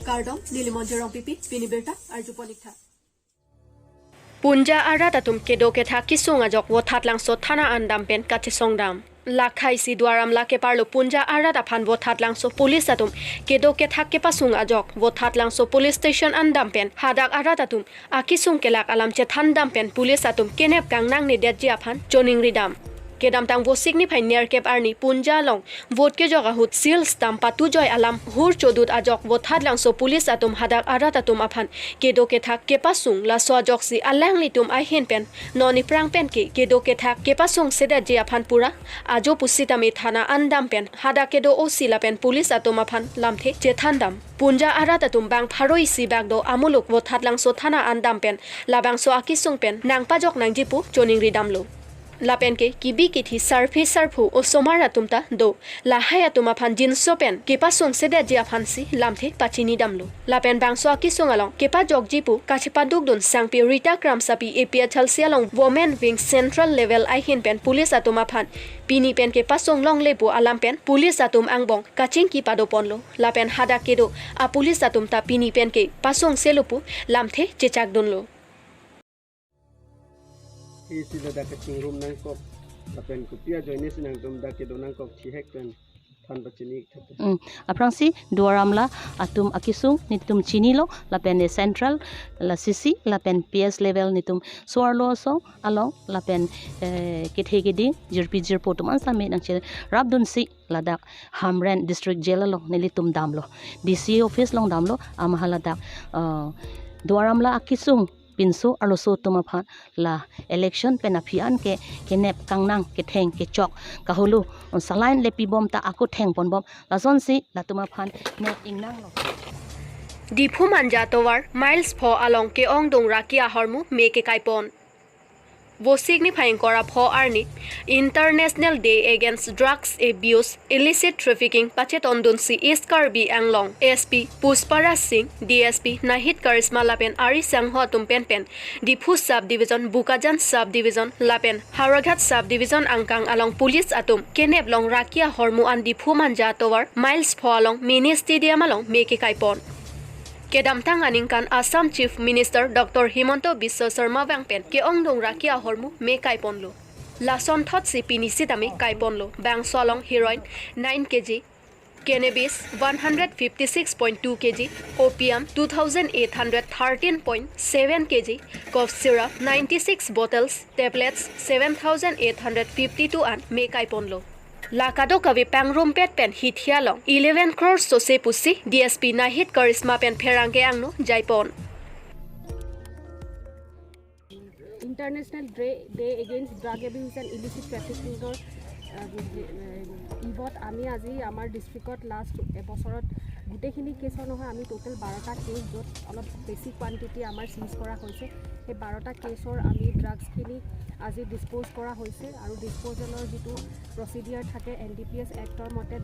Kardom, Nilimonjerong Pipi, Piniberta, Arjuponikta. Punja arata tum kedo ke tha kisunga jok wo that lang so thana andam pen kachi songdam lakhai si dwaram la ke parlo punja arata phan wo that lang so police atum kedo ke tha ke pasunga jok wo that lang so police station andam pen hadak arata tum akisung ke lak alam che thandam pen police atum kenep kang nang ni det ji aphan choning ridam kedam tang wo signify near kep arni punja long vote ke joga hut seal stamp patu joy alam hur chodut ajok wo that lang so police atum hadak arata tum aphan kedo ke thak ke pasung la so jok si alang li tum ai hen pen noni prang pen ke kedo ke thak ke pasung seda je aphan pura ajo pusitami thana andam pen hada kedo o sila pen police atum aphan lamthe je thandam punja arata tum bang pharoi si bag do amuluk wo that lang so thana andam pen labang so akisung pen nang pajok nang jipu choning ridam lo lapen ke kibi kithi sarphe sarphu o somara tumta do la haya tuma phan jinso pen kepa song seda jia phansi lamthe pachini damlo lapen bangso akisung along kepa jogjipu kachipa dugdun sangpi rita kram sapi apia thalsia long women wing central level I hin pen police atuma phan pini pen ke pasong long lepo alam pen police atum angbong kaching ki pado ponlo lapen hada kedo a police atum ta pini pen ke pasong selopu lamthe chechak dunlo isi da kaching room nang kok lapen kupia joine sinang dum da ke donang kok thihek pen than bachini thate aprangsi duaramla atum akisung nitum chinilo lapen central la cc lapen ps level nitum swarlo so along lapen kethegedi jirpi jirpo tuman same nang che rabdun si ladak hamren district jail lo nilitum damlo dc office long damlo amahalada duaramla akisung pinso aloso tuma phan la election penafian ke kenep kangnang ke theng ke chok kahulu salain lepi bom ta aku theng pon bom la son si la tuma phan net ingnang lo Diphu manja towar miles pho along ke ong dong rakia hormu me ke kaipon wo signifying kora pho arni International Day Against Drugs Abuse Illicit Trafficking pachet ondun si East KARBI ANGLONG SP Puspara Singh DSP Nahit Karisma Lapen Ari Sangho Tumpen Pen Diphu Sub Division Bukajan Sub Division Lapen Haraghat Sub Division Angkang along Police Atum Kenep long Rakia Hormu an Diphu manja towar miles pho along Mini Stadium along Meke Kaipon Kedamtang aningkan Assam Chief Minister Dr. Himanto Biswa Sharma Bangpen ke ongdong rakia hormu me kaiponlo. Lason thot si pinisitame kaiponlo. Bang solong heroin 9 kg, cannabis 156.2 kg, opium 2813.7 kg, cough syrup 96 bottles, tablets 7852 and me kaiponlo. Lakado kavi pangrum pet pen hit hialong 11 crores so se pusi DSP Nahit Karisma pen pherange angno jaipon International Day Against Drug Abuse and Illicit Trafficking or ইভত আমি আজি আমাৰ ডিস্ট্ৰিক্টত last এবছৰত গোটেইখিনি কেছৰ নহয় আমি total 12টা cash য'ত অলপ বেছি কোৱান্টিটি আমাৰ সিজ কৰা হৈছে সেই 12টা কেছৰ আমি ড্ৰাগছখিনি আজি ডিসপোজ কৰা হৈছে আৰু ডিসপোজেলৰ যেটো প্ৰসিডিউৰ থাকে NDPS এক্টৰ মতে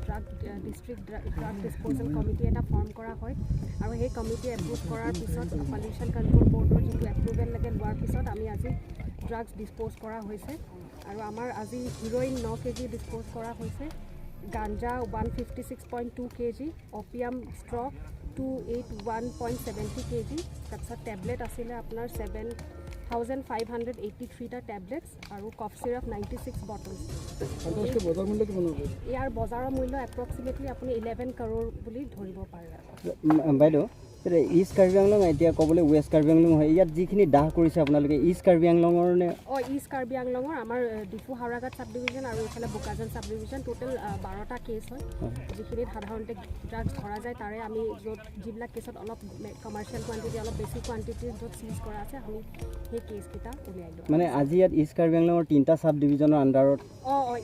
ডিস্ট্ৰিক্ট ড্ৰাগ ডিসপোজেল কমিটি এটা ফৰ্ম কৰা হয় আৰু সেই কমিটি এপ্ৰুভ কৰাৰ পিছত পলিউশন কন্ট্ৰোল বৰ্ডৰ যেটো এপ্ৰুভেল লাগে লোৱাৰ পিছত আমি আজি ড্ৰাগছ ডিসপোজ কৰা হৈছে আৰু আমাৰ আজি হেৰোইন 9 কেজি ডিসপোজ কৰা হৈছে গাঞ্জা 156.2 কেজি অপিয়াম ষ্ট্ৰ 281.70 কেজি তাৰপিছত টেবলেট আছিল আপোনাৰ 7583 টা টেবলেটস আৰু কফ সিৰাপ 96 বটলস আন্তঃৰাষ্ট্ৰীয় বজাৰ মূল্য কিমান হ'ব ইয়াৰ বজাৰৰ মূল্য এপ্ৰক্সিমেটলি আপুনি 11 crore বুলি ধৰিব পাৰে বাইদেউ ইষ্ট কাৰ্বি আংলং এতিয়া কবলে ওয়েষ্ট কাৰ্বি আংলং হয় ইয়াত যিখিনি দাহ কৰিছে আপোনালোকে ইষ্ট কাৰ্বি আংলঙৰ নে ইষ্ট কাৰ্বি আংলঙৰ আমাৰ ডিফু হাওৰাঘাট সাব ডিভিজন আৰু এফালে বুকাজান সাব ডিভিজন টোটেল 12টা কেছ হয় যিখিনি সাধাৰণতে ড্ৰাগছ ধৰা যায় তাৰে আমি যিবিলাক কেছত অলপ কমাৰ্শিয়াল কোৱান্টিটি অলপ বেছি কোৱান্টিটি য'ত সিজ কৰা আছে আমি সেই কেছ কিটা উলিয়াই দিওঁ মানে আজি ইয়াত ইষ্ট কাৰ্বি আংলঙৰ 3টা সাব ডিভিজনৰ আন্ডাৰত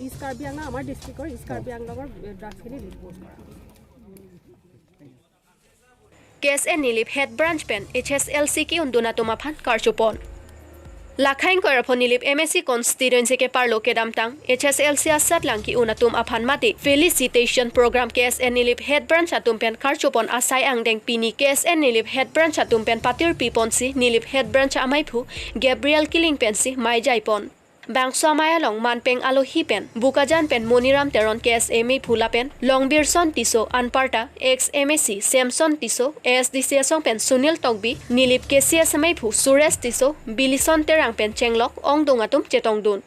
ইষ্ট কাৰ্বি আংলং আমাৰ ডিস্ট্ৰিক্টৰ ইষ্ট কাৰ্বি আংলঙৰ ড্ৰাগছখিনি ডিসপোজ কৰা Case and Nilip Head Branch Pen HSLC ki unduna tumaphan karchupon Lakhain korapon Nilip MSC constituency ke parlo ke damtang HSLC asat lang ki unatum aphan mate felicitation program case and Nilip Head Branch atum pen karchupon asai angdeng pini case and Nilip Head Branch atum pen patir piponsi Nilip Head Branch amaiphu Gabriel Killing pensi mai jaipon Bangso Mayalong Manpeng Alohi pen Bukajan pen Moniram Teron KSMA Phula pen Longbirson Tiso Anparta XMAC Samson Tiso ASDC Song pen Sunil Togbi Nilip KCSMA Phu Suresh Tiso Bilison Terang pen Chenglok Ongdungatum Chetongdun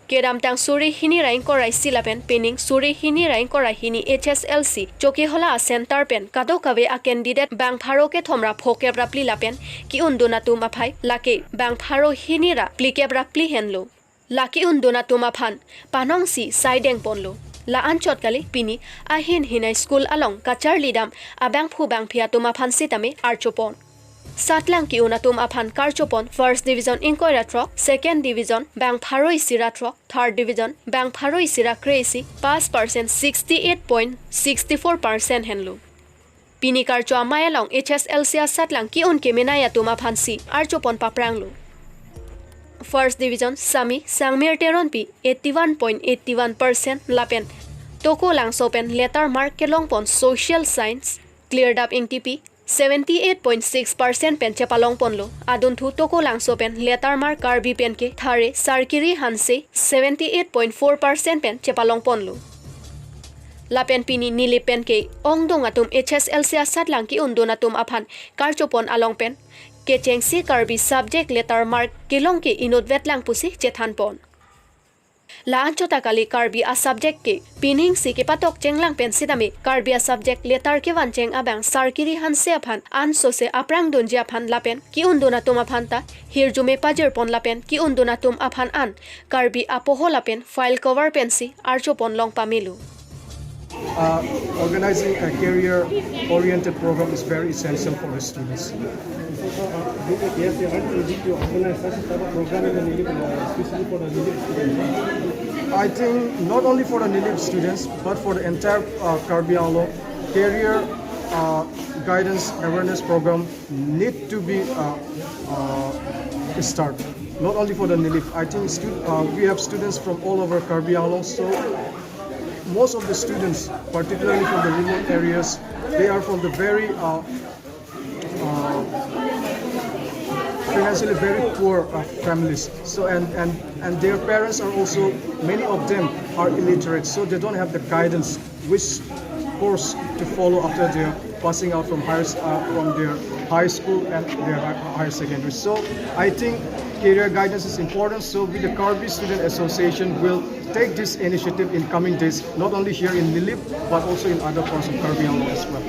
Kedam tang suri hini rain korai silapen pening suri hini rain korai hini HSLC Chokihola center pen kado kawe a candidate bang pharo ke thomra phoke rapli lapen ki undona tuma phai lake bang pharo hini ra plike rapli henlo laki undona tuma phan panong si sideng ponlo la anchot kali pini ahin hinai school along kachar lidam abang phu bang phia tuma phan sitame archopon Satlang ki unatum aphan Karchopon First Division Inkoira Trok, Second Division Bang Pharoi Sira Trok, Third Division Bang Pharoi Sira Crazy, pass percent 68.64% henlo. Pini Karcho Amayalong HSLC Satlang ki unke menaya tuma phansi Archopon papranglo. First Division Sami Sangmir Teron Pi 81.81% lapen. Toko lang sopen letter mark kelongpon Social Science cleared up ing TP 78.6% pen chepalong ponlo adun thu toko langso pen letter mark KARBI pen ke thare sarkiri hanse 78.4% pen chepalong ponlo la pen pini nili pen ke ongdong atum HSLC satlang ki undonatum aphan karchopon along pen ke chengsi KARBI subject letter mark kilong ke inot vetlang pusi chethan pon la anchota kali KARBI a subject ke pining si ke patok chenglang pen sidami KARBI a subject letter ke wan cheng abang sarkiri hanse aphan anso se aprang donji aphan lapen ki undona tum aphan ta hirjume pajer pon lapen ki undona tum aphan an KARBI apoho lapen file cover pen si archopon long pamilu. Organizing a career-oriented program is very essential for the students. I think not only for the NILIP students, but for the entire KARBI ANGLONG career guidance awareness program need to be started. Not only for the NILIP. I think we have students from all over KARBI ANGLONG, so most of the students, particularly from the remote areas, they are from the very financially very poor families. So and their parents are also, many of them are illiterate, so they don't have the guidance which course to follow after their passing out from their high school and their higher secondary. So I think career guidance is important. So with the KARBI Student Association will take this initiative in coming days, not only here in NILIP, but also in other parts of KARBI ANGLONG as well.